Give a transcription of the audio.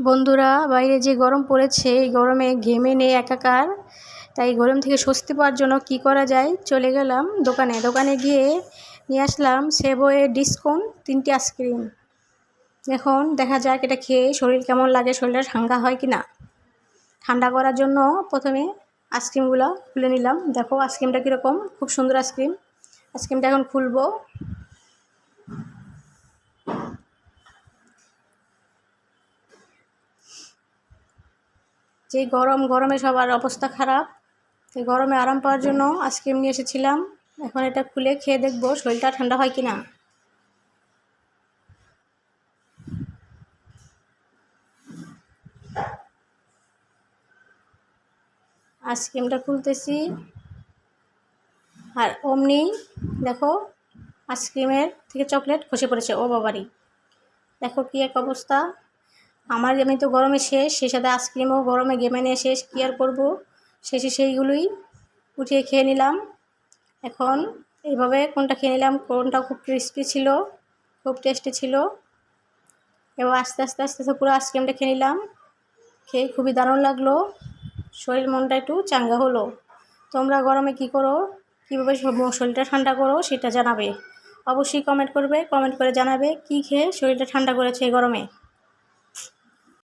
বন্ধুরা, বাইরে যে গরম পড়েছে এই গরমে ঘেমে নেই একাকার। তাই গরম থেকে স্বস্তি পাওয়ার জন্য কি করা যায়, চলে গেলাম দোকানে গিয়ে নিয়ে আসলাম সেভোয়ের ডিসকন 3টি আইসক্রিম। এখন দেখা যাক এটা খেয়ে শরীর কেমন লাগে, শরীরটা ঠান্ডা হয় কি না। ঠান্ডা করার জন্য প্রথমে আইসক্রিমগুলো খুলে নিলাম। দেখো আইসক্রিমটা কীরকম, খুব সুন্দর আইসক্রিমটা এখন খুলবো। যে গরমে সবার অবস্থা খারাপ, এই গরমে আরাম পাওয়ার জন্য আইসক্রিম নিয়ে এসেছিলাম। এখন এটা খুলে খেয়ে দেখবো শরীরটা ঠান্ডা হয় কি না। আইসক্রিমটা খুলতেছি আর অমনি দেখো আইসক্রিমের থেকে চকলেট খসে পড়েছে। ও বাবারি, দেখো কি এক অবস্থা। আমি তো গরমে শেষ, সেই সাথে আইসক্রিমও গরমে ঘেমে নিয়ে শেষ। কী আর করবো, শেষে সেইগুলোই উঠিয়ে খেয়ে নিলাম। এখন এইভাবে কোনটা খেয়ে নিলাম, কোনটা খুব ক্রিস্পি ছিল, খুব টেস্টি ছিল। এবার আস্তে আস্তে পুরো আইসক্রিমটা খেয়ে নিলাম। খেয়ে খুবই দারুণ লাগলো, শরীর মনটা একটু চাঙ্গা হলো। তোমরা গরমে কি করো, কীভাবে শরীরটা ঠান্ডা করো সেটা জানাবে, অবশ্যই কমেন্ট করে জানাবে কী খেয়ে শরীরটা ঠান্ডা করেছে এই গরমে।